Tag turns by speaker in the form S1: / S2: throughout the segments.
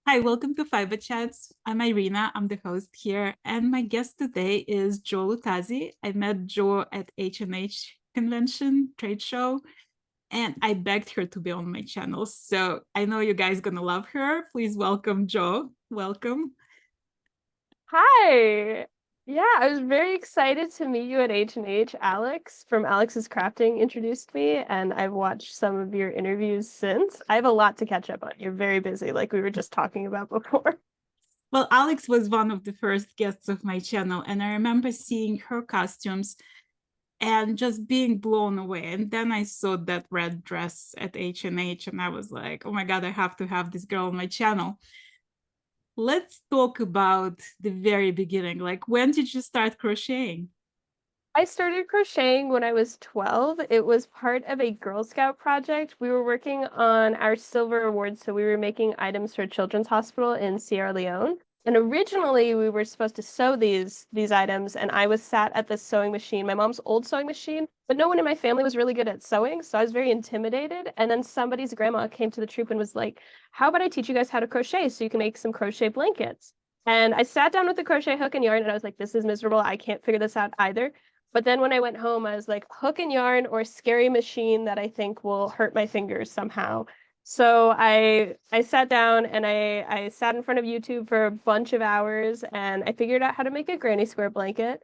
S1: Hi, welcome to Fiber Chats. I'm Irina, I'm the host here, and my guest today is Jo Luttazi. I met Jo at H&H convention, trade show, and I begged her to be on my channel. So I know you guys gonna love her. Please welcome Jo. Welcome.
S2: Hi. Yeah, I was very excited to meet you at H&H. Alex from Alex's Crafting introduced me, and I've watched some of your interviews since. I have a lot to catch up on. You're very busy, like we were just talking about before.
S1: Well, Alex was one of the first guests of my channel, and I remember seeing her costumes and just being blown away. And then I saw that red dress at H&H, and I was like, oh my God, I have to have this girl on my channel. Let's talk about the very beginning. Like, when did you start crocheting?
S2: I started crocheting when I was 12. It was part of a Girl Scout project. We were working on our silver awards, so we were making items for a children's hospital in Sierra Leone. And originally we were supposed to sew these items, and I was sat at the sewing machine, my mom's old sewing machine, but no one in my family was really good at sewing, so I was very intimidated. And then somebody's grandma came to the troop and was like, "How about I teach you guys how to crochet so you can make some crochet blankets?" And I sat down with the crochet hook and yarn, and I was like, "This is miserable. I can't figure this out either." But then when I went home, I was like, hook and yarn or scary machine that I think will hurt my fingers somehow. So I sat down and I sat in front of YouTube for a bunch of hours and I figured out how to make a granny square blanket.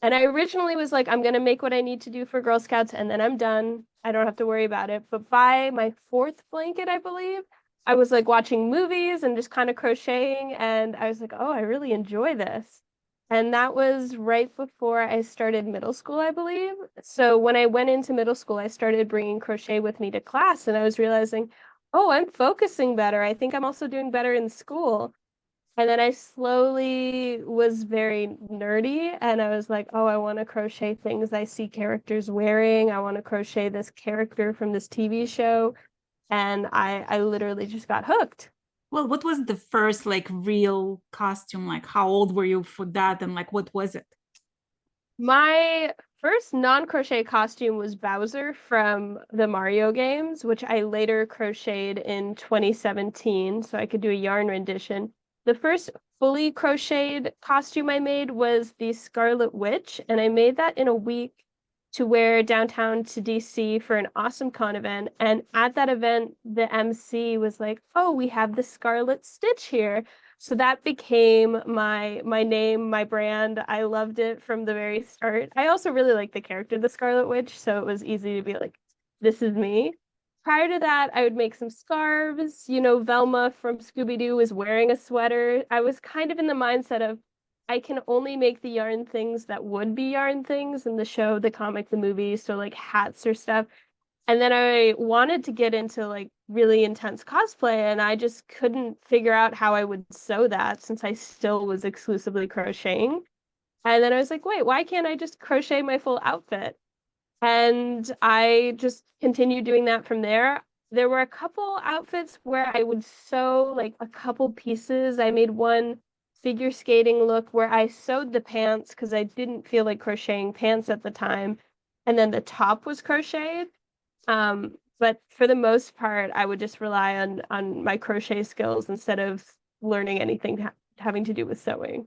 S2: And I originally was like, I'm gonna make what I need to do for Girl Scouts and then I'm done. I don't have to worry about it. But by my fourth blanket, I believe, I was like watching movies and just kind of crocheting, and I was like, oh, I really enjoy this. And that was right before I started middle school, I believe. So when I went into middle school, I started bringing crochet with me to class, and I was realizing, oh, I'm focusing better. I think I'm also doing better in school. And then I slowly was very nerdy, and I was like, oh, I want to crochet things I see characters wearing. I want to crochet this character from this TV show. And I literally just got hooked.
S1: Well, what was the first like real costume? Like, how old were you for that? And like, what was it?
S2: My first non-crochet costume was Bowser from the Mario games, which I later crocheted in 2017 so I could do a yarn rendition. The first fully crocheted costume I made was the Scarlet Witch, and I made that in a week to wear downtown to DC for an awesome con event. And at that event, the MC was like, "Oh, we have the Scarlet Stitch here." So that became my name, my brand. I loved it from the very start. I also really like the character, the Scarlet Witch, so it was easy to be like, this is me. Prior to that, I would make some scarves. You know, Velma from Scooby-Doo was wearing a sweater. I was kind of in the mindset of I can only make the yarn things that would be yarn things in the show, the comic, the movie, so like hats or stuff. And then I wanted to get into like really intense cosplay, and I just couldn't figure out how I would sew that since I still was exclusively crocheting. And then I was like, wait, why can't I just crochet my full outfit? And I just continued doing that from there. There were a couple outfits where I would sew like a couple pieces. I made one figure skating look where I sewed the pants because I didn't feel like crocheting pants at the time. And then the top was crocheted. But for the most part, I would just rely on my crochet skills instead of learning anything having to do with sewing.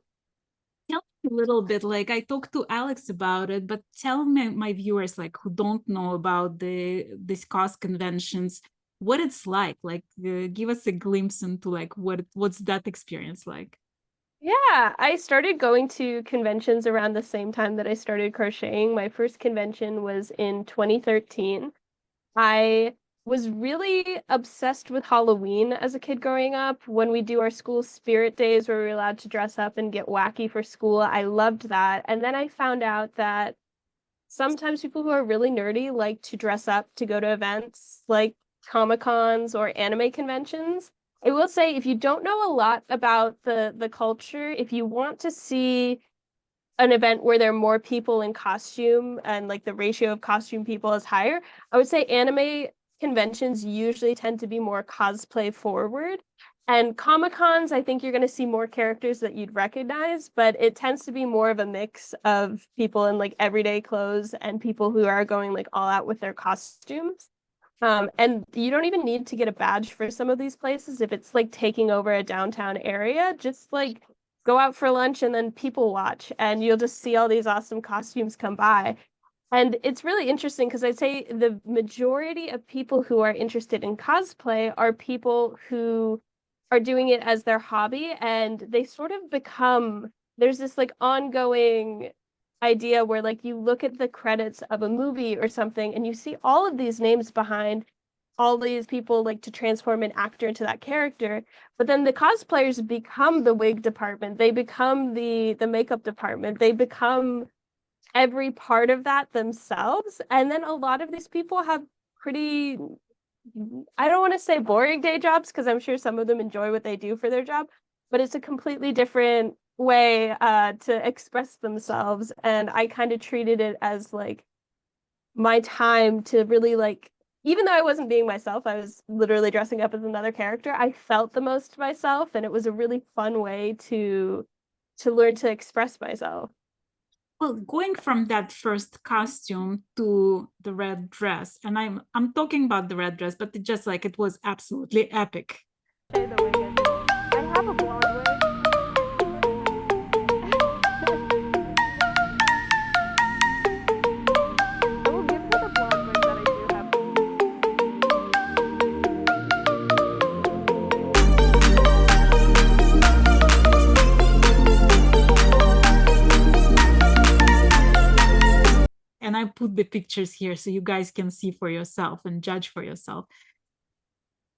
S1: Tell me a little bit. Like, I talked to Alex about it, but tell me, my viewers, like, who don't know about these cost conventions, what it's like. Like, give us a glimpse into like what's that experience like.
S2: Yeah, I started going to conventions around the same time that I started crocheting. My first convention was in 2013. I was really obsessed with Halloween as a kid growing up. When we do our school spirit days where we're allowed to dress up and get wacky for school, I loved that. And then I found out that sometimes people who are really nerdy like to dress up to go to events like Comic Cons or anime conventions. I will say, if you don't know a lot about the culture, if you want to see an event where there are more people in costume and like the ratio of costume people is higher, I would say anime conventions usually tend to be more cosplay forward. And Comic Cons, I think you're going to see more characters that you'd recognize, but it tends to be more of a mix of people in like everyday clothes and people who are going like all out with their costumes. And you don't even need to get a badge for some of these places. If it's like taking over a downtown area, just like go out for lunch and then people watch, and you'll just see all these awesome costumes come by. And it's really interesting because I'd say the majority of people who are interested in cosplay are people who are doing it as their hobby, and they sort of become, there's this like ongoing idea where like you look at the credits of a movie or something and you see all of these names behind all these people like to transform an actor into that character, but then the cosplayers become the wig department, they become the makeup department, they become every part of that themselves. And then a lot of these people have pretty, I don't want to say boring day jobs because I'm sure some of them enjoy what they do for their job, but it's a completely different way to express themselves. And I kind of treated it as like my time to really like, even though I wasn't being myself, I was literally dressing up as another character. I felt the most myself, and it was a really fun way to learn to express myself.
S1: Well, going from that first costume to the red dress, and I'm talking about the red dress, but it just like it was absolutely epic.
S2: Say the wig I did. I have a blonde wig. I will give you the blonde wig that I do have.
S1: And I put the pictures here so you guys can see for yourself and judge for yourself.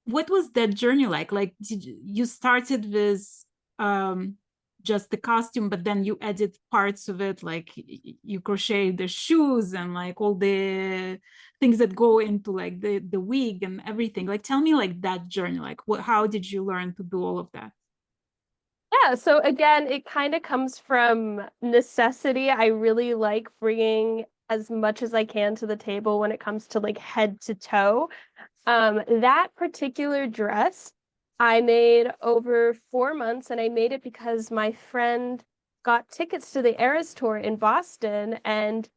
S1: What was that journey like? Like, did you started with just the costume, but then you added parts of it, like you crochet the shoes and like all the things that go into like the wig and everything. Like, tell me like that journey, like what, how did you learn to do all of that?
S2: Yeah, so again, it kind of comes from necessity. I really like bringing as much as I can to the table when it comes to like head to toe. That particular dress I made over 4 months, and I made it because my friend got tickets to the Eras tour in Boston, and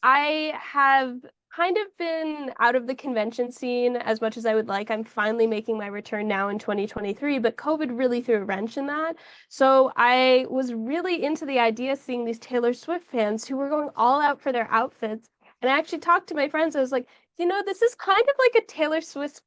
S2: I have kind of been out of the convention scene as much as I would like. I'm finally making my return now in 2023, but COVID really threw a wrench in that. So I was really into the idea of seeing these Taylor Swift fans who were going all out for their outfits. And I actually talked to my friends. I was like, you know, this is kind of like a Taylor Swift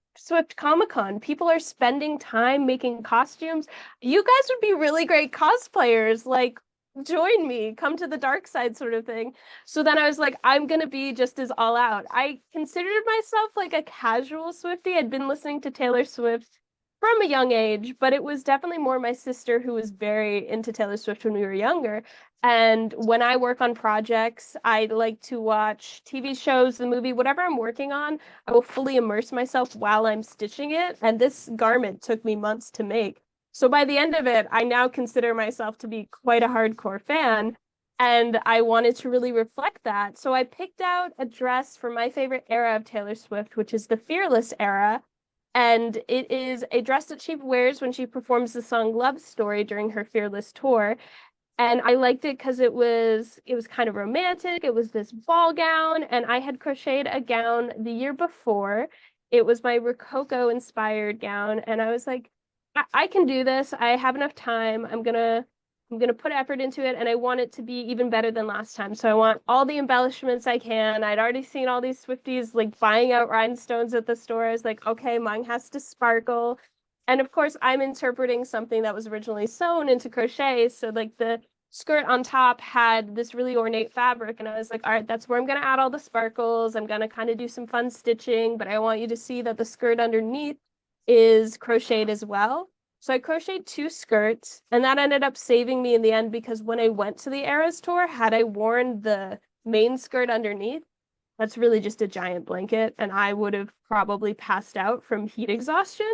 S2: Comic-Con. People are spending time making costumes. You guys would be really great cosplayers. Like, join me, come to the dark side sort of thing. So then I was like, I'm gonna be just as all out. I considered myself like a casual Swiftie. I'd been listening to Taylor Swift from a young age, but it was definitely more my sister who was very into Taylor Swift when we were younger. And when I work on projects, I like to watch TV shows, the movie, whatever I'm working on, I will fully immerse myself while I'm stitching it. And this garment took me months to make. So by the end of it, I now consider myself to be quite a hardcore fan. And I wanted to really reflect that. So I picked out a dress for my favorite era of Taylor Swift, which is the Fearless era. And it is a dress that she wears when she performs the song Love Story during her Fearless tour. And I liked it because it was kind of romantic. It was this ball gown, and I had crocheted a gown the year before. It was my Rococo inspired gown, and I was like, I can do this. I have enough time. I'm gonna put effort into it, and I want it to be even better than last time. So I want all the embellishments I can. I'd already seen all these Swifties like buying out rhinestones at the store. I was like, okay, mine has to sparkle. And of course, I'm interpreting something that was originally sewn into crochet. So like the skirt on top had this really ornate fabric, and I was like, all right, that's where I'm gonna add all the sparkles. I'm gonna kind of do some fun stitching, but I want you to see that the skirt underneath is crocheted as well. So I crocheted 2 skirts, and that ended up saving me in the end because when I went to the Eras tour, had I worn the main skirt underneath, that's really just a giant blanket, and I would have probably passed out from heat exhaustion.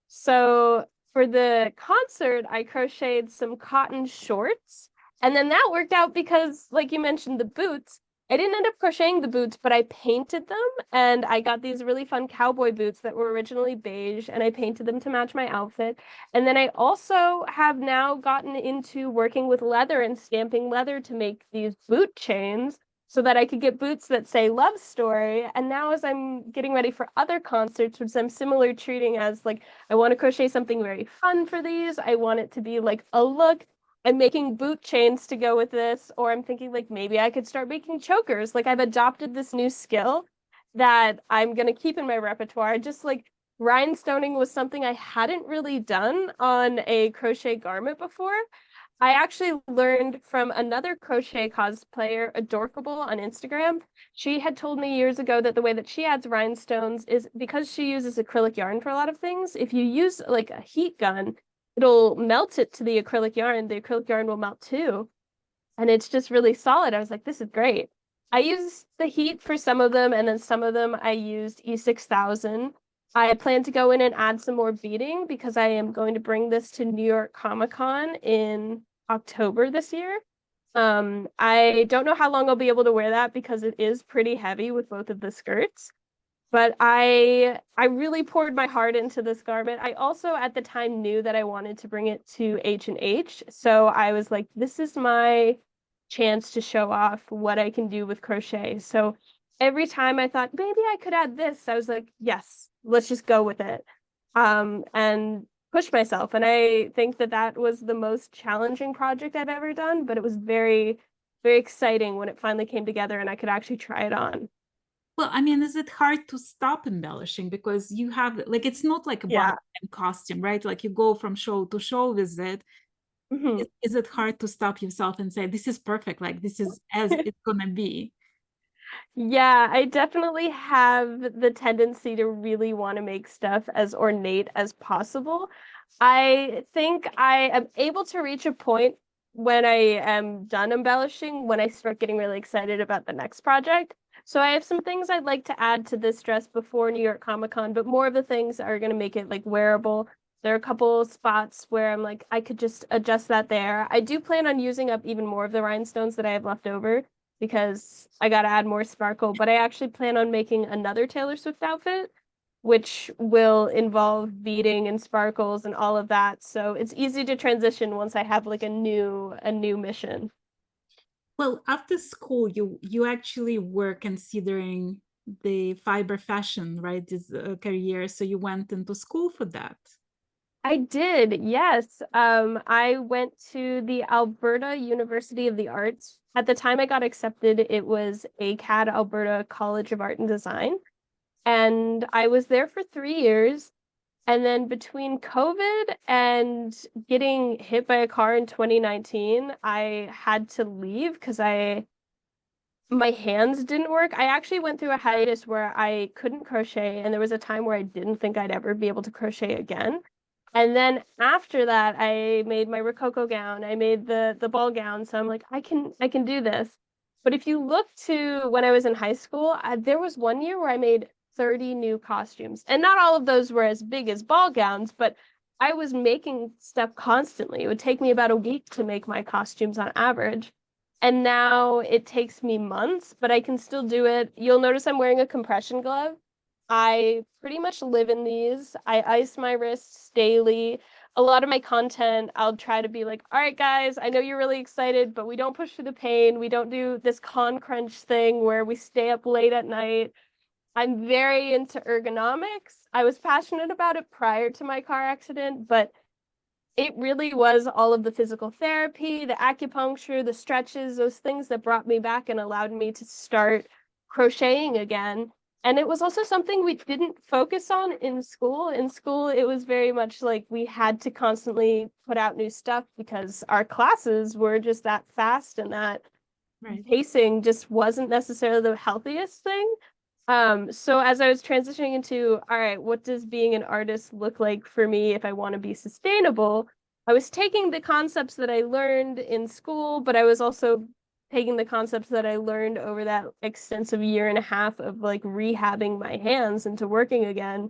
S2: So for the concert, I crocheted some cotton shorts, and then that worked out because, like you mentioned, the boots, I didn't end up crocheting the boots, but I painted them, and I got these really fun cowboy boots that were originally beige, and I painted them to match my outfit. And then I also have now gotten into working with leather and stamping leather to make these boot chains. so that I could get boots that say love story. And now as I'm getting ready for other concerts, which I'm similar treating as like, I want to crochet something very fun for these. I want it to be like a look. I'm making boot chains to go with this, or I'm thinking like maybe I could start making chokers. Like I've adopted this new skill that I'm going to keep in my repertoire. Just like rhinestoning was something I hadn't really done on a crochet garment before. I actually learned from another crochet cosplayer, Adorkable on Instagram. She had told me years ago that the way that she adds rhinestones is because she uses acrylic yarn for a lot of things. If you use like a heat gun, it'll melt it to the acrylic yarn. The acrylic yarn will melt too. And it's just really solid. I was like, this is great. I used the heat for some of them, and then some of them I used E6000. I plan to go in and add some more beading because I am going to bring this to New York Comic Con in October this year. I don't know how long I'll be able to wear that because it is pretty heavy with both of the skirts. But I really poured my heart into this garment. I also at the time knew that I wanted to bring it to H&H. So I was like, this is my chance to show off what I can do with crochet. So every time I thought maybe I could add this, I was like, yes, let's just go with it. And push myself. And I think that that was the most challenging project I've ever done, but it was very, very exciting when it finally came together and I could actually try it on.
S1: Well, I mean, is it hard to stop embellishing because you have like it's not like a
S2: Yeah.
S1: body costume, right? Like you go from show to show with it.
S2: Mhm.
S1: Is it hard to stop yourself and say this is perfect, like this is as it's gonna be?
S2: Yeah, I definitely have the tendency to really want to make stuff as ornate as possible. I think I am able to reach a point when I am done embellishing, when I start getting really excited about the next project. So I have some things I'd like to add to this dress before New York Comic Con, but more of the things are going to make it like wearable. There are a couple spots where I'm like, I could just adjust that there. I do plan on using up even more of the rhinestones that I have left over because I got to add more sparkle. But I actually plan on making another Taylor Swift outfit, which will involve beading and sparkles and all of that. So it's easy to transition once I have like a new mission.
S1: Well, after school, you actually were considering the fiber fashion, right? This career, so you went into school for that.
S2: I did, yes. I went to the Alberta University of the Arts. At the time I got accepted, it was ACAD, Alberta College of Art and Design. And I was there for 3 years. And then between COVID and getting hit by a car in 2019, I had to leave because my hands didn't work. I actually went through a hiatus where I couldn't crochet, and there was a time where I didn't think I'd ever be able to crochet again. And then after that, I made my Rococo gown. I made the ball gown. So I'm like, I can do this. But if you look to when I was in high school, there was one year where I made 30 new costumes. And not all of those were as big as ball gowns, but I was making stuff constantly. It would take me about a week to make my costumes on average. And now it takes me months, but I can still do it. You'll notice I'm wearing a compression glove. I pretty much live in these. I ice my wrists daily. A lot of my content, I'll try to be like, all right, guys, I know you're really excited, but we don't push through the pain. We don't do this con crunch thing where we stay up late at night. I'm very into ergonomics. I was passionate about it prior to my car accident, but it really was all of the physical therapy, the acupuncture, the stretches, those things that brought me back and allowed me to start crocheting again. And it was also something we didn't focus on in school. In school, it was very much like we had to constantly put out new stuff because our classes were just that fast and that
S1: Right.
S2: pacing just wasn't necessarily the healthiest thing. So as I was transitioning into, all right, what does being an artist look like for me if I want to be sustainable? I was taking the concepts that I learned in school, but I was also taking the concepts that I learned over that extensive year and a half of like rehabbing my hands into working again.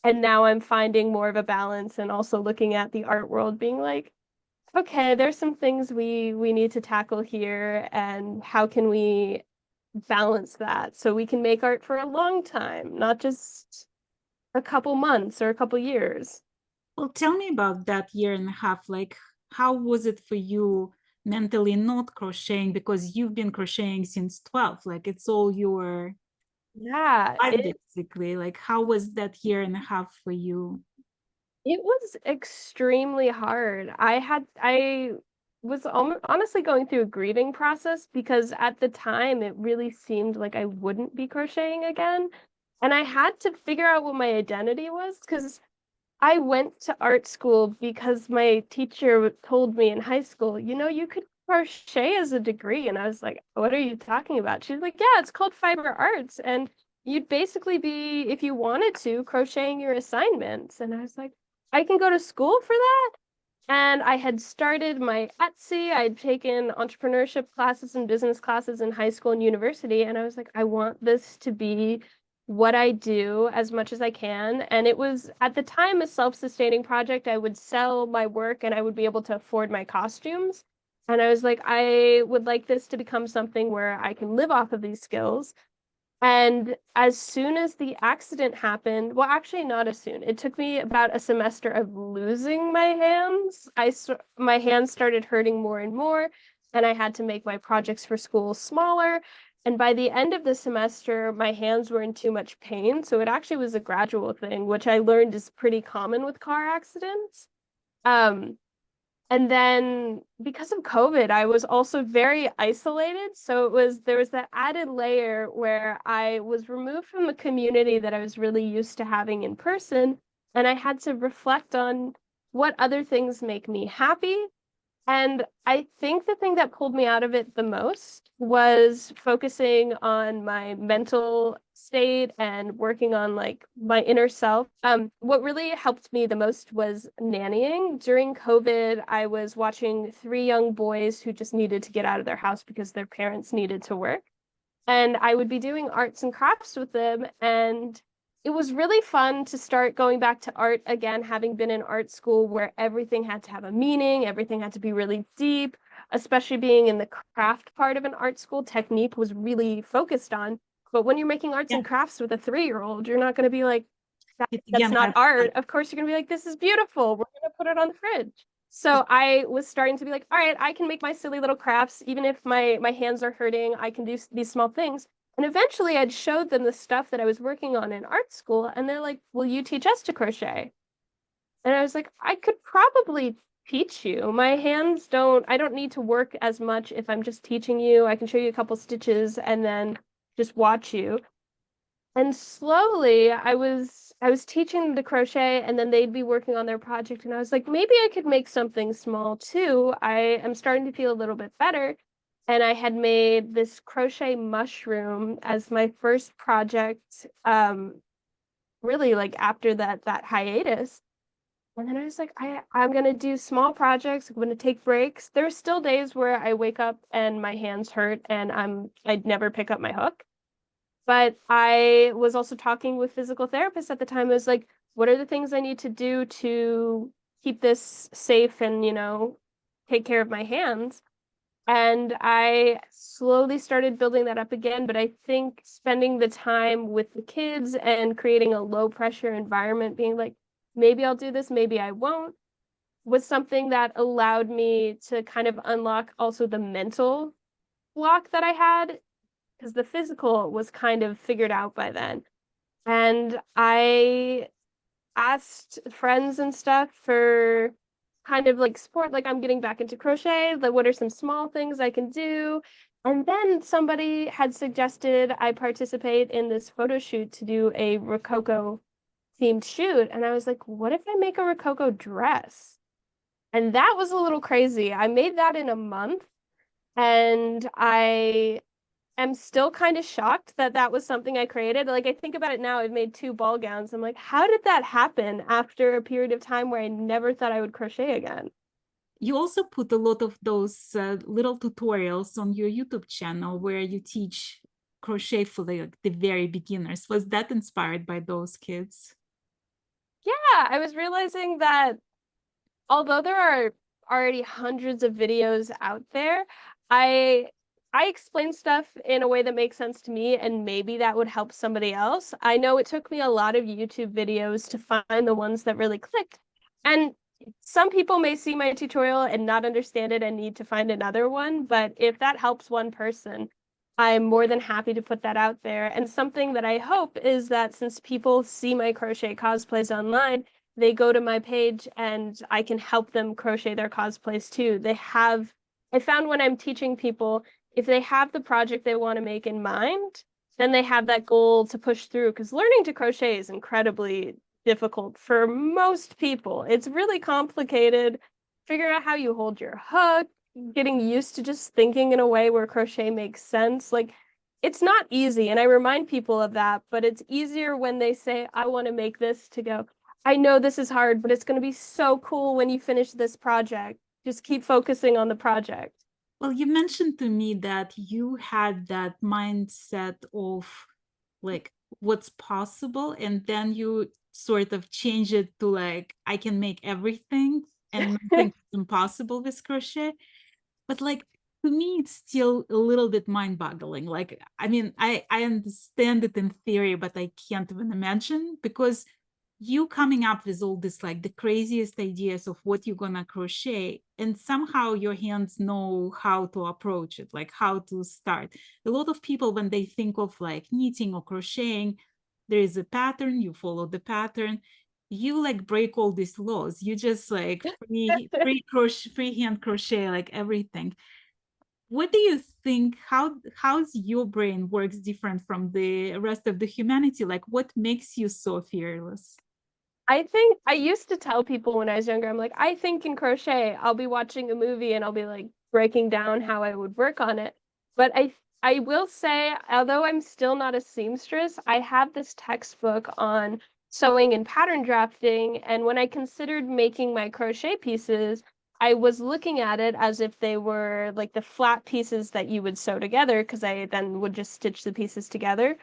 S2: And now I'm finding more of a balance and also looking at the art world being like, okay, there's some things we need to tackle here, and how can we balance that so we can make art for a long time, not just a couple months or a couple years.
S1: Well, tell me about that year and a half. Like, how was it for you mentally not crocheting, because you've been crocheting since 12, like it's all your
S2: Yeah,
S1: life basically. Like how was that year and a half for you?
S2: it was extremely hard. I was honestly going through a grieving process because at the time it really seemed like I wouldn't be crocheting again. And I had to figure out what my identity was because I went to art school because my teacher told me in high school, you know, you could crochet as a degree. And I was like, what are you talking about? She's like, yeah, it's called fiber arts. And you'd basically be, if you wanted to, crocheting your assignments. And I was like, I can go to school for that? And I had started my Etsy. I'd taken entrepreneurship classes and business classes in high school and university. And I was like, I want this to be what I do as much as I can. And it was at the time a self-sustaining project. I would sell my work and I would be able to afford my costumes. And I was like, I would like this to become something where I can live off of these skills. And as soon as the accident happened, well, actually not as soon. It took me about a semester of losing my hands. My hands started hurting more and more, and I had to make my projects for school smaller. And by the end of the semester, my hands were in too much pain. So it actually was a gradual thing, which I learned is pretty common with car accidents. Um, and then because of COVID, I was also very isolated. So there was that added layer where I was removed from the community that I was really used to having in person. And I had to reflect on what other things make me happy. And I think the thing that pulled me out of it the most was focusing on my mental state and working on like my inner self. What really helped me the most was nannying. During COVID, I was watching 3 young boys who just needed to get out of their house because their parents needed to work. And I would be doing arts and crafts with them. And it was really fun to start going back to art again, having been in art school where everything had to have a meaning, everything had to be really deep, especially being in the craft part of an art school, technique was really focused on. But when you're making arts
S1: Yeah,
S2: and crafts with a 3-year-old, you're not going to be like, that's
S1: again,
S2: not art. Of course, you're going to be like, this is beautiful. We're going to put it on the fridge. So I was starting to be like, all right, I can make my silly little crafts. Even if my hands are hurting, I can do these small things. And eventually I'd showed them the stuff that I was working on in art school. And they're like, will you teach us to crochet? And I was like, I could probably teach you. I don't need to work as much if I'm just teaching you. I can show you a couple stitches and then just watch you. And slowly I was teaching them to crochet and then they'd be working on their project and I was like, maybe I could make something small too. I am starting to feel a little bit better. And I had made this crochet mushroom as my first project, really like after that hiatus. And then I was like, I'm gonna do small projects. I'm gonna take breaks. There's still days where I wake up and my hands hurt and I'd never pick up my hook. But I was also talking with physical therapists at the time. I was like, what are the things I need to do to keep this safe and, take care of my hands? And I slowly started building that up again. But I think spending the time with the kids and creating a low pressure environment, being like, maybe I'll do this, maybe I won't, was something that allowed me to kind of unlock also the mental block that I had because the physical was kind of figured out by then. And I asked friends and stuff for kind of like support, like I'm getting back into crochet, like what are some small things I can do? And then somebody had suggested I participate in this photo shoot to do a Rococo themed shoot. And I was like, what if I make a Rococo dress? And that was a little crazy. I made that in a month and I'm still kind of shocked that that was something I created. Like I think about it now, I've made 2 ball gowns. I'm like, how did that happen after a period of time where I never thought I would crochet again?
S1: you also put a lot of those little tutorials on your YouTube channel where you teach crochet for the very beginners. Was that inspired by those kids?
S2: Yeah, I was realizing that although there are already hundreds of videos out there, I I explain stuff in a way that makes sense to me, and maybe that would help somebody else. I know it took me a lot of YouTube videos to find the ones that really clicked. And some people may see my tutorial and not understand it and need to find another one, but if that helps one person, I'm more than happy to put that out there. And something that I hope is that since people see my crochet cosplays online, they go to my page and I can help them crochet their cosplays too. I found when I'm teaching people, if they have the project they want to make in mind, then they have that goal to push through, because learning to crochet is incredibly difficult for most people. It's really complicated. Figuring out how you hold your hook, getting used to just thinking in a way where crochet makes sense. Like, it's not easy. And I remind people of that, but it's easier when they say, I want to make this, to go, I know this is hard, but it's going to be so cool when you finish this project. Just keep focusing on the project.
S1: Well, you mentioned to me that you had that mindset of like what's possible, and then you sort of change it to like, I can make everything and nothing is impossible with crochet. But like, to me, it's still a little bit mind-boggling. Like, I mean, I understand it in theory, but I can't even imagine, because you coming up with all this, like the craziest ideas of what you're gonna crochet, and somehow your hands know how to approach it, like how to start. A lot of people, when they think of like knitting or crocheting, there is a pattern, you follow the pattern. You like break all these laws. You just like free crochet, freehand crochet, like everything. What do you think, how's your brain works different from the rest of the humanity? Like, what makes you so fearless?
S2: I think I used to tell people when I was younger, I'm like, I think in crochet, I'll be watching a movie and I'll be like breaking down how I would work on it. But I will say, although I'm still not a seamstress, I have this textbook on sewing and pattern drafting. And when I considered making my crochet pieces, I was looking at it as if they were like the flat pieces that you would sew together, because I then would just stitch the pieces together.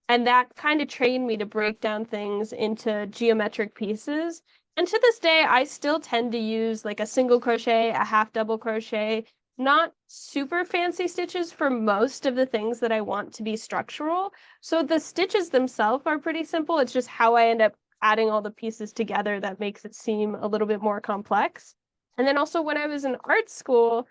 S2: And that kind of trained me to break down things into geometric pieces. And to this day, I still tend to use like a single crochet, a half double crochet, not super fancy stitches for most of the things that I want to be structural. So the stitches themselves are pretty simple. It's just how I end up adding all the pieces together that makes it seem a little bit more complex. And then also when I was in art school,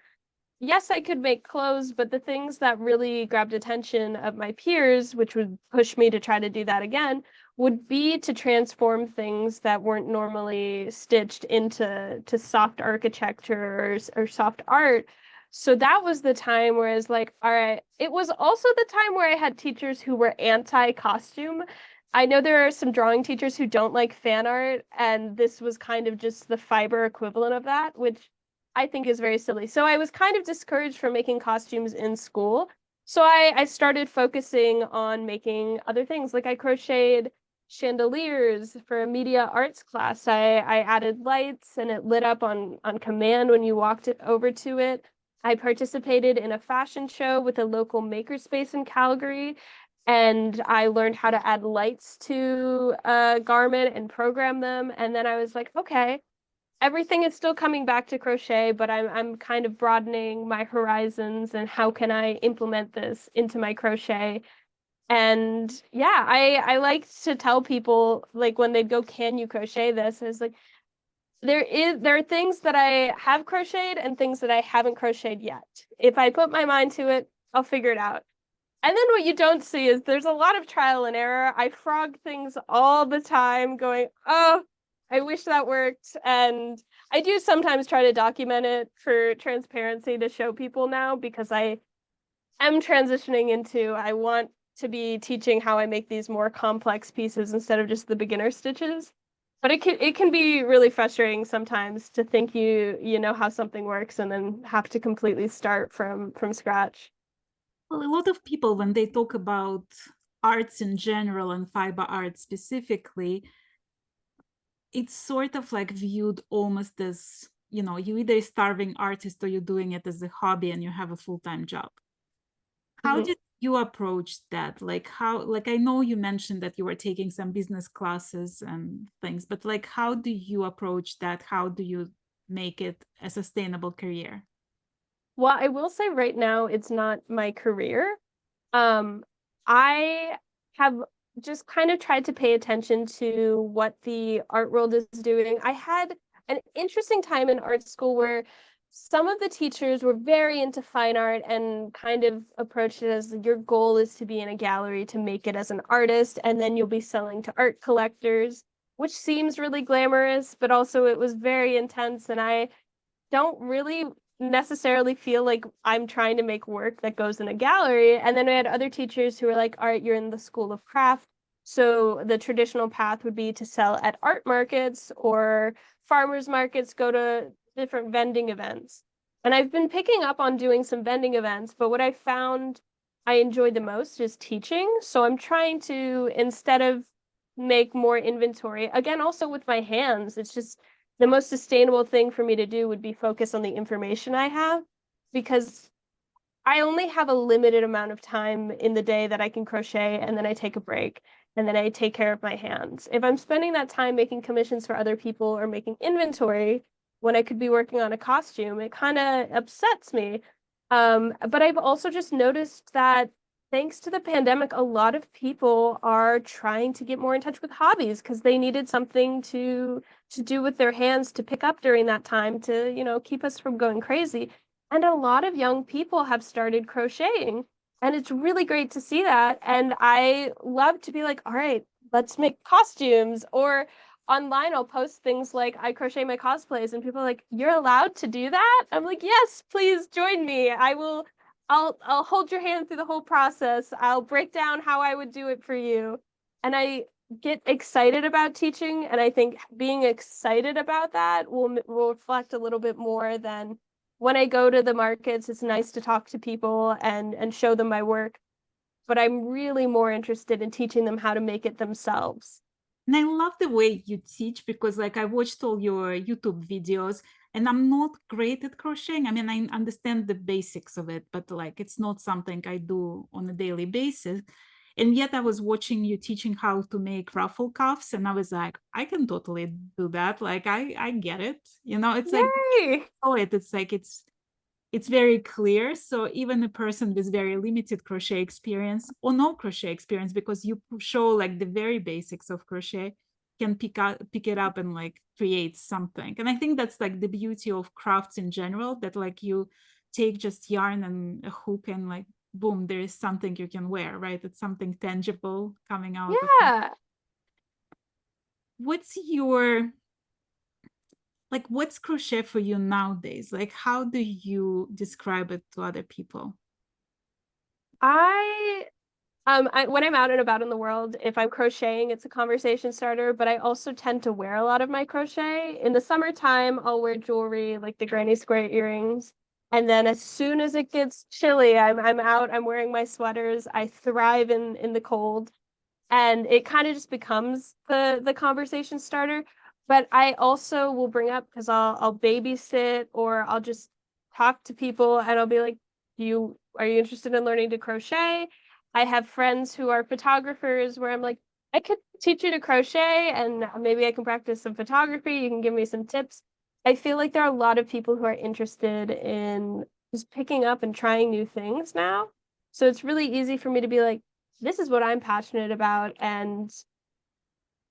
S2: yes, I could make clothes, but the things that really grabbed attention of my peers, which would push me to try to do that again, would be to transform things that weren't normally stitched into soft architecture or soft art. So that was the time where I was like, all right, it was also the time where I had teachers who were anti-costume. I know there are some drawing teachers who don't like fan art, and this was kind of just the fiber equivalent of that, which I think is very silly. So I was kind of discouraged from making costumes in school. So I started focusing on making other things. Like I crocheted chandeliers for a media arts class. I added lights and it lit up on command when you walked it over to it. I participated in a fashion show with a local makerspace in Calgary, and I learned how to add lights to a garment and program them. And then I was like, okay, everything is still coming back to crochet, but I'm kind of broadening my horizons and how can I implement this into my crochet. And yeah, I like to tell people, like when they'd go, can you crochet this? It's like there are things that I have crocheted and things that I haven't crocheted yet. If I put my mind to it, I'll figure it out. And then what you don't see is there's a lot of trial and error. I frog things all the time, going, oh, I wish that worked. And I do sometimes try to document it for transparency to show people now, because I am transitioning into, I want to be teaching how I make these more complex pieces instead of just the beginner stitches. But it can be really frustrating sometimes to think you know how something works and then have to completely start from scratch.
S1: Well, a lot of people, when they talk about arts in general and fiber art specifically, it's sort of like viewed almost as, you know, you either a starving artist or you're doing it as a hobby and you have a full-time job. How
S2: Mhm.
S1: did you approach that? Like how, like I know you mentioned that you were taking some business classes and things, but like how do you approach that? How do you make it a sustainable career?
S2: Well, I will say right now it's not my career. Um, I have just kind of tried to pay attention to what the art world is doing. an interesting time in art school where some of the teachers were very into fine art and kind of approached it as your goal is to be in a gallery to make it as an artist, and then you'll be selling to art collectors, which seems really glamorous, but also it was very intense. And I don't really necessarily feel like I'm trying to make work that goes in a gallery. And then I had other teachers who were like, all right, you're in the School of Craft. So the traditional path would be to sell at art markets or farmers markets, go to different vending events. And I've been picking up on doing some vending events, but what I found I enjoyed the most is teaching. So I'm trying to, instead of make more inventory, again, also with my hands, it's just the most sustainable thing for me to do would be focus on the information I have, because I only have a limited amount of time in the day that I can crochet, and then I take a break and then I take care of my hands. If I'm spending that time making commissions for other people or making inventory when I could be working on a costume, it kind of upsets me. But I've also just noticed that thanks to the pandemic, a lot of people are trying to get more in touch with hobbies because they needed something to do with their hands to pick up during that time to, keep us from going crazy. And a lot of young people have started crocheting. And it's really great to see that. And I love to be like, all right, let's make costumes. Or online, I'll post things like I crochet my cosplays, and people are like, you're allowed to do that? I'm like, yes, please join me. I'll hold your hand through the whole process. I'll break down how I would do it for you. And I get excited about teaching, and I think being excited about that will reflect a little bit more than when I go to the markets. It's nice to talk to people and show them my work, but I'm really more interested in teaching them how to make it themselves.
S1: And I love the way you teach, because like I watched all your YouTube videos and I'm not great at crocheting. I mean, I understand the basics of it, but like it's not something I do on a daily basis. And yet I was watching you teaching how to make ruffle cuffs, and I was like, I can totally do that. Like I get it. It's like,
S2: Yay!
S1: oh, it's like it's very clear. So even a person with very limited crochet experience or no crochet experience, because you show like the very basics of crochet, can pick it up and like create something. And I think that's like the beauty of crafts in general, that like you take just yarn and a hook and like boom, there is something you can wear, right? It's something tangible coming out of it.
S2: Yeah.
S1: What's your like what's crochet for you nowadays? Like how do you describe it to other people?
S2: When I'm out and about in the world, if I'm crocheting, it's a conversation starter, but I also tend to wear a lot of my crochet. In the summertime, I'll wear jewelry like the granny square earrings. And then as soon as it gets chilly, I'm out, I'm wearing my sweaters. I thrive in the cold. And it kind of just becomes the conversation starter. But I also will bring up, because I'll babysit or I'll just talk to people, and I'll be like, are you interested in learning to crochet? I have friends who are photographers where I'm like, I could teach you to crochet and maybe I can practice some photography. You can give me some tips. I feel like there are a lot of people who are interested in just picking up and trying new things now. So it's really easy for me to be like, this is what I'm passionate about, and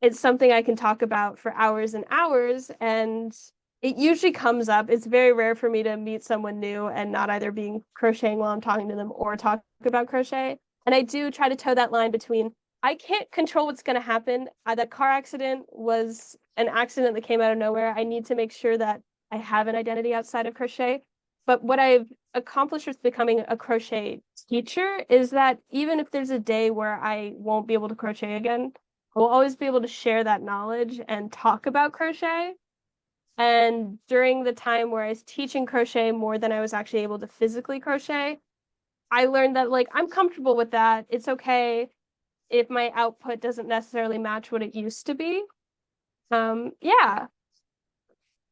S2: it's something I can talk about for hours and hours. And it usually comes up. It's very rare for me to meet someone new and not either being crocheting while I'm talking to them or talk about crochet. And I do try to toe that line between I can't control what's going to happen. That car accident was an accident that came out of nowhere. I need to make sure that I have an identity outside of crochet. But what I've accomplished with becoming a crochet teacher is that even if there's a day where I won't be able to crochet again, I'll always be able to share that knowledge and talk about crochet. And during the time where I was teaching crochet more than I was actually able to physically crochet, I learned that like I'm comfortable with that. It's okay if my output doesn't necessarily match what it used to be. Yeah.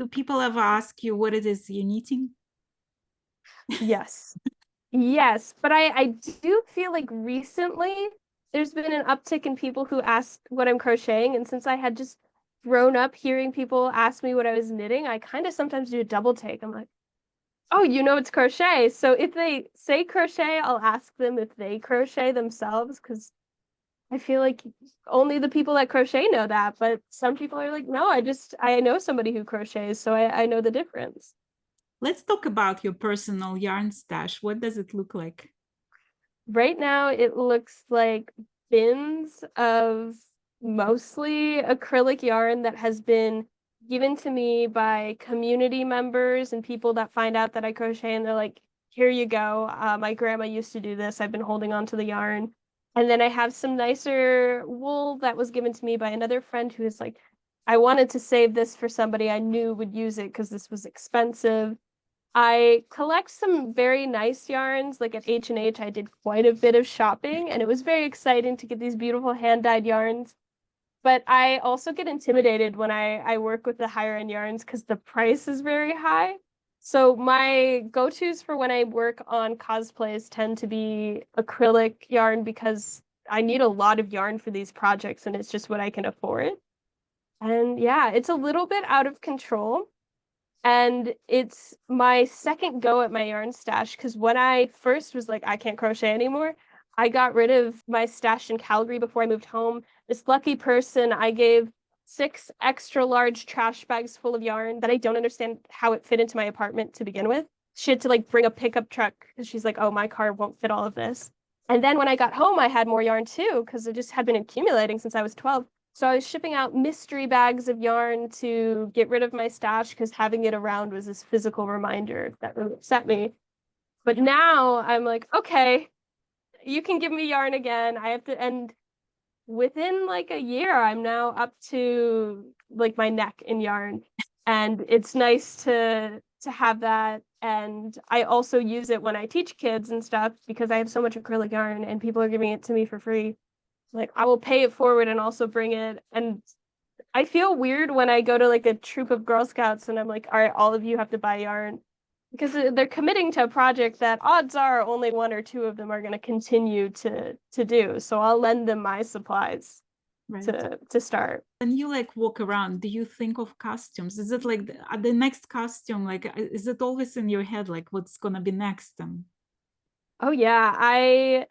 S1: Do people ever ask you what it is you're knitting?
S2: Yes. Yes, but I do feel like recently there's been an uptick in people who ask what I'm crocheting, and since I had just grown up hearing people ask me what I was knitting, I kind of sometimes do a double take. I'm like, oh, it's crochet. So if they say crochet, I'll ask them if they crochet themselves, because I feel like only the people that crochet know that, but some people are like, no, I know somebody who crochets, so I know the difference.
S1: Let's talk about your personal yarn stash. What does it look like?
S2: Right now, it looks like bins of mostly acrylic yarn that has been given to me by community members and people that find out that I crochet and they're like, here you go. My grandma used to do this. I've been holding on to the yarn. And then I have some nicer wool that was given to me by another friend who is like, I wanted to save this for somebody I knew would use it because this was expensive. I collect some very nice yarns. Like at H&H, I did quite a bit of shopping, and it was very exciting to get these beautiful hand-dyed yarns. But I also get intimidated when I work with the higher end yarns because the price is very high. So my go-tos for when I work on cosplays tend to be acrylic yarn because I need a lot of yarn for these projects, and it's just what I can afford. And yeah, it's a little bit out of control. And it's my second go at my yarn stash because when I first was like, I can't crochet anymore, I got rid of my stash in Calgary before I moved home. This lucky person, I gave 6 extra large trash bags full of yarn that I don't understand how it fit into my apartment to begin with. She had to like bring a pickup truck because she's like, oh, my car won't fit all of this. And then when I got home, I had more yarn too because it just had been accumulating since I was 12. So I was shipping out mystery bags of yarn to get rid of my stash because having it around was this physical reminder that really upset me. But now I'm like, okay, you can give me yarn again. I have to, and within like a year, I'm now up to like my neck in yarn. And it's nice to have that. And I also use it when I teach kids and stuff because I have so much acrylic yarn and people are giving it to me for free. Like I will pay it forward and also bring it. And I feel weird when I go to like a troop of Girl Scouts and I'm like, all right, all of you have to buy yarn because they're committing to a project that odds are only one or two of them are going to continue to do. So I'll lend them my supplies
S1: Right.
S2: to start.
S1: When you like walk around, do you think of costumes? Is it like the next costume? Like, is it always in your head, like what's gonna be next? And
S2: Oh yeah, I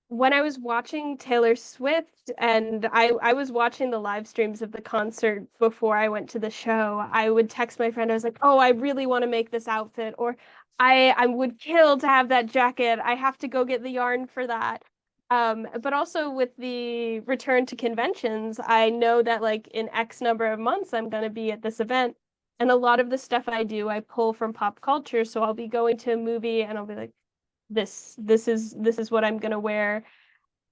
S2: when I was watching Taylor Swift and I was watching the live streams of the concert before I went to the show, I would text my friend. I was like, "Oh, I really want to make this outfit," or I would kill to have that jacket. I have to go get the yarn for that. But also with the return to conventions, I know that like in X number of months, I'm going to be at this event. And a lot of the stuff I do, I pull from pop culture. So I'll be going to a movie and I'll be like, this is what I'm gonna wear.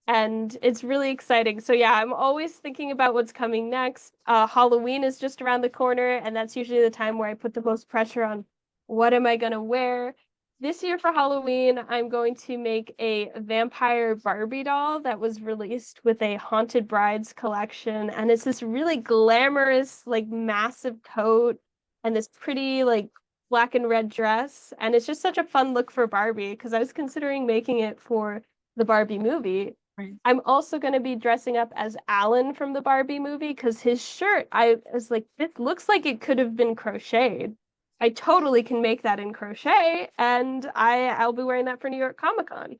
S2: And it's really exciting. So yeah, I'm always thinking about what's coming next. Halloween is just around the corner, and that's usually the time where I put the most pressure on what am I gonna wear. This year for Halloween, I'm going to make a vampire Barbie doll that was released with a Haunted Brides collection. And it's this really glamorous, like massive coat and this pretty like black and red dress. And it's just such a fun look for Barbie because I was considering making it for the Barbie movie.
S1: right.
S2: I'm also going to be dressing up as Alan from the Barbie movie because his shirt, I was like, this looks like it could have been crocheted. I totally can make that in crochet, and I'll be wearing that for New York Comic Con.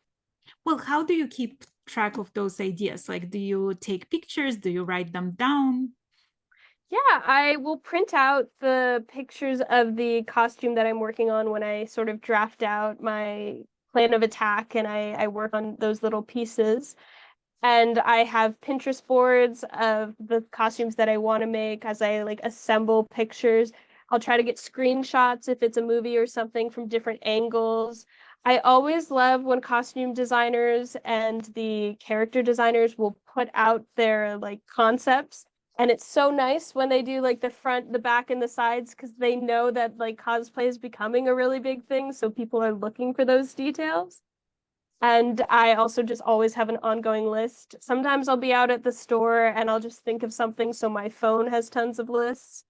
S1: Well, how do you keep track of those ideas? Like, do you take pictures? Do you write them down?
S2: Yeah, I will print out the pictures of the costume that I'm working on when I sort of draft out my plan of attack and I work on those little pieces. And I have Pinterest boards of the costumes that I want to make as I like assemble pictures. I'll try to get screenshots if it's a movie or something from different angles. I always love when costume designers and the character designers will put out their like concepts. And it's so nice when they do like the front, the back, and the sides because they know that like cosplay is becoming a really big thing. So people are looking for those details. And I also just always have an ongoing list. Sometimes I'll be out at the store and I'll just think of something so my phone has tons of lists.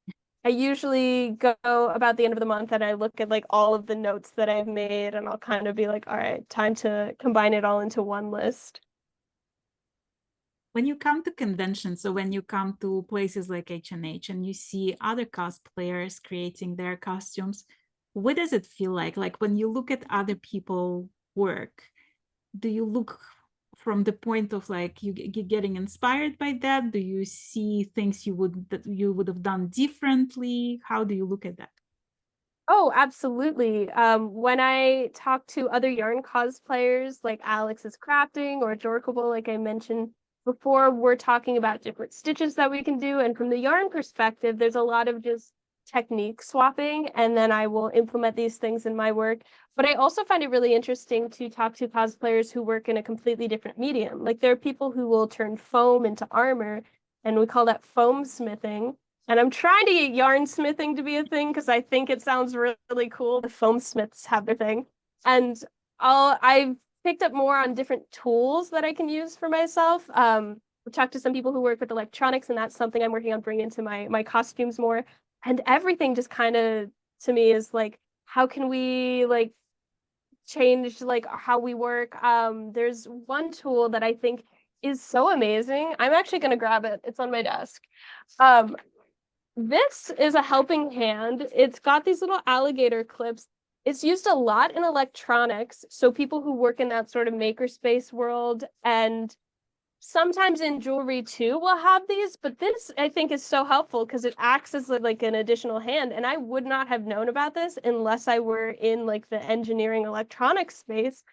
S2: I usually go about the end of the month and I look at like all of the notes that I've made and I'll kind of be like, all right, time to combine it all into one list.
S1: When you come to conventions, so when you come to places like H&H and you see other cosplayers creating their costumes, what does it feel like? Like when you look at other people work, do you look from the point of like you getting inspired by that? Do you see things that you would have done differently? How do you look at that?
S2: Oh, absolutely. When I talk to other yarn cosplayers like Alex's Crafting or Adorkable, like I mentioned before, we're talking about different stitches that we can do. And from the yarn perspective, there's a lot of just technique swapping, and then I will implement these things in my work. But I also find it really interesting to talk to cosplayers who work in a completely different medium. Like there are people who will turn foam into armor, and we call that foam smithing. And I'm trying to get yarn smithing to be a thing because I think it sounds really cool. The foam smiths have their thing. And I've picked up more on different tools that I can use for myself. I've talked to some people who work with electronics, and that's something I'm working on bringing into my costumes more. And everything just kind of to me is like, how can we like change like how we work? There's one tool that I think is so amazing. I'm actually gonna grab it. It's on my desk. Um, this is a helping hand. It's got these little alligator clips. It's used a lot in electronics. So people who work in that sort of makerspace world and sometimes in jewelry too will have these, but this I think is so helpful because it acts as like an additional hand. And I would not have known about this unless I were in like the engineering electronics space.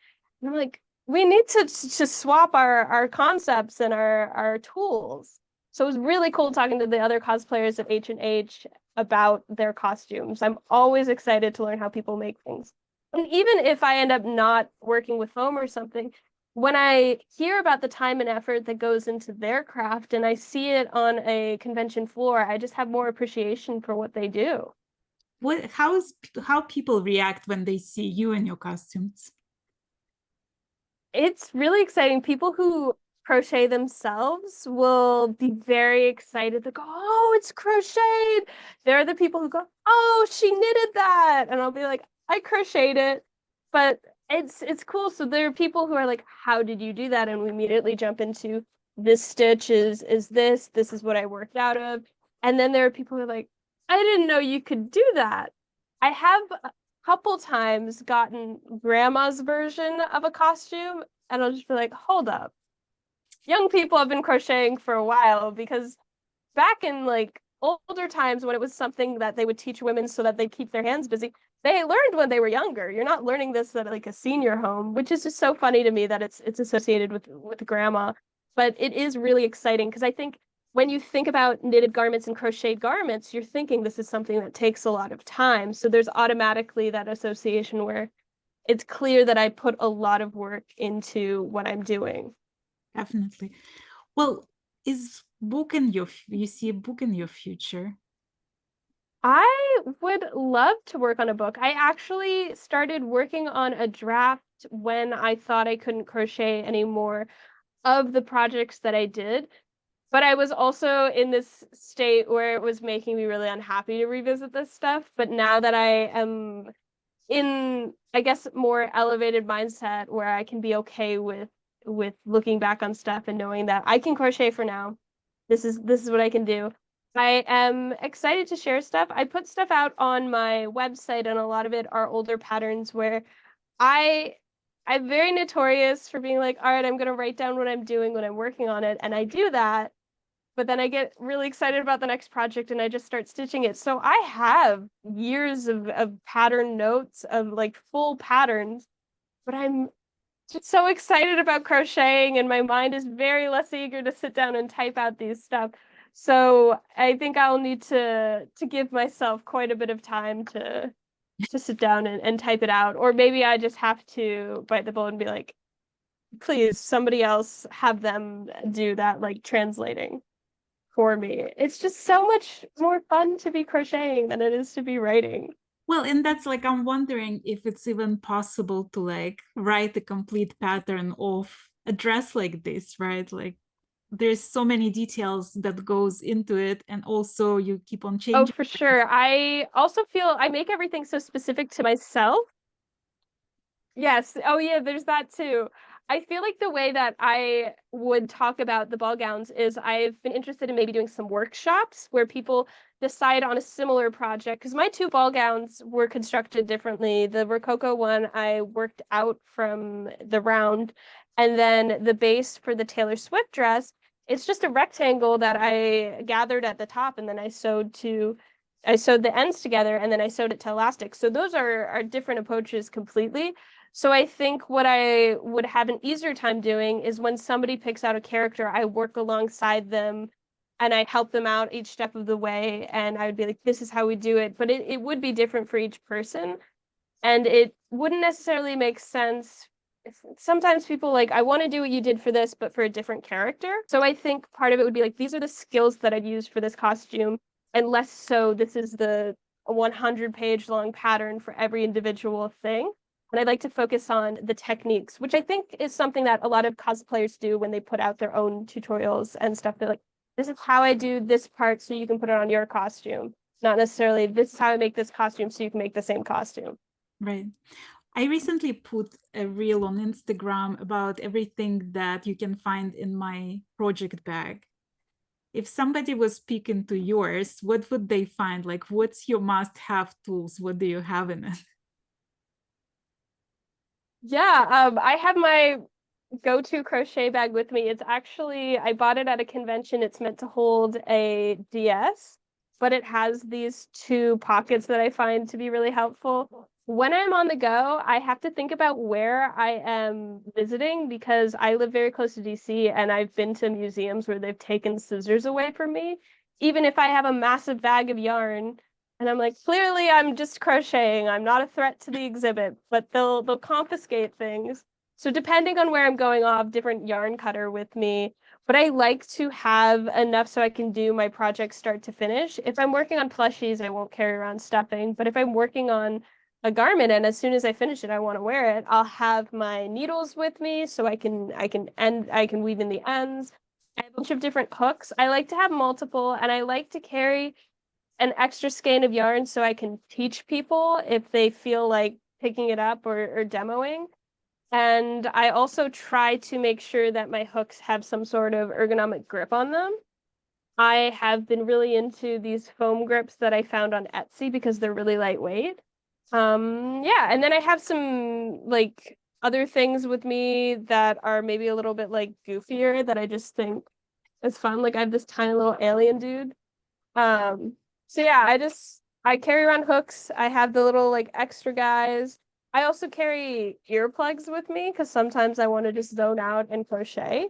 S2: And I'm like, we need to swap our concepts and our tools. So it was really cool talking to the other cosplayers at H&H about their costumes. I'm always excited to learn how people make things. And even if I end up not working with foam or something, when I hear about the time and effort that goes into their craft and I see it on a convention floor, I just have more appreciation for what they do.
S1: How people react when they see you in your costumes?
S2: It's really exciting. People who crochet themselves will be very excited. They go, "Oh, it's crocheted." They're the people who go, "Oh, she knitted that," and I'll be like, "I crocheted it," but it's cool. So there are people who are like, "How did you do that?" And we immediately jump into this stitch is this. This is what I worked out of, and then there are people who are like, "I didn't know you could do that." I have couple times gotten grandma's version of a costume, and I'll just be like, hold up. Young people have been crocheting for a while because back in like older times when it was something that they would teach women so that they keep their hands busy, they learned when they were younger. You're not learning this at like a senior home, which is just so funny to me that it's associated with grandma. But it is really exciting because I think when you think about knitted garments and crocheted garments, you're thinking this is something that takes a lot of time. So there's automatically that association where it's clear that I put a lot of work into what I'm doing.
S1: Definitely. Well, is book in your you see a book in your future?
S2: I would love to work on a book. I actually started working on a draft when I thought I couldn't crochet anymore of the projects that I did. But I was also in this state where it was making me really unhappy to revisit this stuff. But now that I am in, I guess, more elevated mindset where I can be okay with looking back on stuff and knowing that I can crochet for now. This is what I can do. I am excited to share stuff. I put stuff out on my website, and a lot of it are older patterns where I I'm very notorious for being like, all right, I'm gonna write down what I'm doing when I'm working on it, and I do that, but then I get really excited about the next project and I just start stitching it. So I have years of pattern notes of like full patterns, but I'm just so excited about crocheting and my mind is very less eager to sit down and type out these stuff. So I think I'll need to give myself quite a bit of time to sit down and type it out. Or maybe I just have to bite the bullet and be like, please, somebody else have them do that, like translating for me. It's just so much more fun to be crocheting than it is to be writing.
S1: Well, and that's like I'm wondering if it's even possible to like write a complete pattern of a dress like this, right? Like there's so many details that goes into it, and also you keep on
S2: Oh,
S1: changing
S2: for
S1: things.
S2: sure. I also feel I make everything so specific to myself. Yes. Oh, yeah, there's that too. I feel like the way that I would talk about the ball gowns is I've been interested in maybe doing some workshops where people decide on a similar project, because my 2 ball gowns were constructed differently. The Rococo one I worked out from the round, and then the base for the Taylor Swift dress, it's just a rectangle that I gathered at the top, and then I sewed the ends together, and then I sewed it to elastic. So those are different approaches completely. So I think what I would have an easier time doing is when somebody picks out a character, I work alongside them and I help them out each step of the way. And I would be like, this is how we do it. But it would be different for each person. And it wouldn't necessarily make sense. Sometimes people like, I want to do what you did for this, but for a different character. So I think part of it would be like, these are the skills that I'd use for this costume. And less so, this is the 100-page long pattern for every individual thing. And I'd like to focus on the techniques, which I think is something that a lot of cosplayers do when they put out their own tutorials and stuff. They're like, this is how I do this part so you can put it on your costume. Not necessarily, this is how I make this costume so you can make the same costume.
S1: Right. I recently put a reel on Instagram about everything that you can find in my project bag. If somebody was speaking to yours, what would they find? Like, what's your must-have tools? What do you have in it?
S2: Yeah, I have my go-to crochet bag with me. It's actually, I bought it at a convention. It's meant to hold a DS, but it has these 2 pockets that I find to be really helpful. When I'm on the go, I have to think about where I am visiting because I live very close to DC and I've been to museums where they've taken scissors away from me. Even if I have a massive bag of yarn and I'm like, clearly I'm just crocheting. I'm not a threat to the exhibit, but they'll confiscate things. So depending on where I'm going, I'll have different yarn cutter with me. But I like to have enough so I can do my project start to finish. If I'm working on plushies, I won't carry around stuffing. But if I'm working on a garment and as soon as I finish it, I want to wear it, I'll have my needles with me so I can weave in the ends. I have a bunch of different hooks. I like to have multiple, and I like to carry an extra skein of yarn so I can teach people if they feel like picking it up or demoing. And I also try to make sure that my hooks have some sort of ergonomic grip on them. I have been really into these foam grips that I found on Etsy because they're really lightweight. Yeah, and then I have some like other things with me that are maybe a little bit like goofier that I just think is fun. Like I have this tiny little alien dude. So yeah, I carry around hooks. I have the little like extra guys. I also carry earplugs with me because sometimes I want to just zone out and crochet.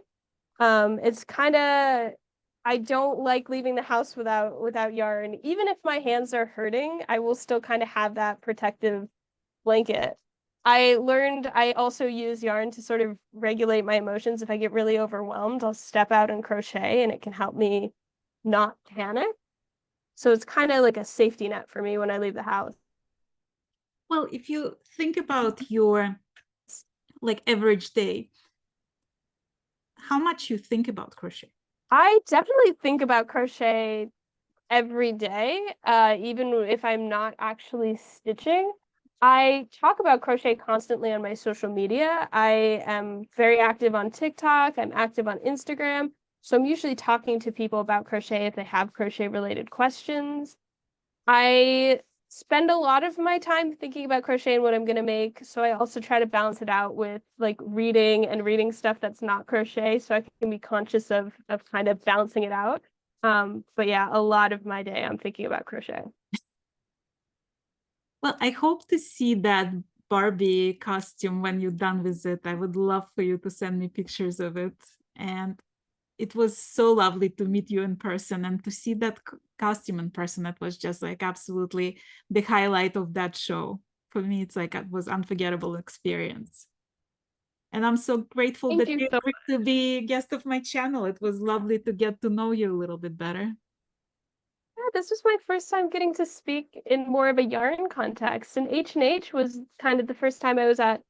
S2: It's kind of I don't like leaving the house without yarn. Even if my hands are hurting, I will still kind of have that protective blanket. I learned I also use yarn to sort of regulate my emotions. If I get really overwhelmed, I'll step out and crochet and it can help me not panic. So it's kind of like a safety net for me when I leave the house.
S1: Well, if you think about your like average day, how much you think about crochet?
S2: I definitely think about crochet every day, even if I'm not actually stitching. I talk about crochet constantly on my social media. I am very active on TikTok. I'm active on Instagram. So I'm usually talking to people about crochet if they have crochet related questions. I spend a lot of my time thinking about crochet and what I'm going to make. So I also try to balance it out with like reading stuff that's not crochet. So I can be conscious of kind of balancing it out. But yeah, a lot of my day I'm thinking about crochet.
S1: Well, I hope to see that Barbie costume when you're done with it. I would love for you to send me pictures of it. And it was so lovely to meet you in person and to see that costume in person. It was just like absolutely the highlight of that show. For me, it's like it was unforgettable experience. And I'm so grateful
S2: Thank
S1: that
S2: you
S1: you
S2: so
S1: agreed to be a guest of my channel. It was lovely to get to know you a little bit better.
S2: Yeah, this was my first time getting to speak in more of a yarn context, and H&H was kind of the first time I was at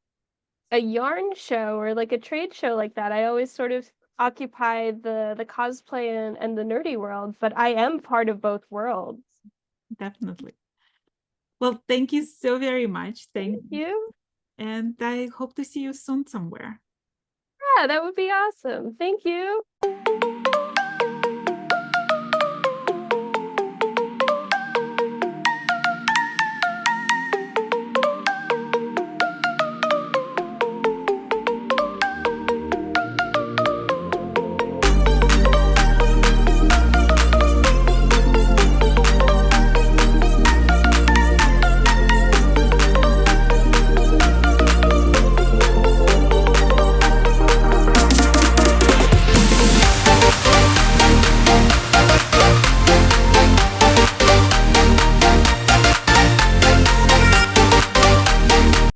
S2: a yarn show or like a trade show like that. I always sort of occupy the cosplay and the nerdy world, but I am part of both worlds.
S1: Definitely. Well, thank you so very much.
S2: Thank you.
S1: And I hope to see you soon somewhere.
S2: Yeah, that would be awesome. Thank you.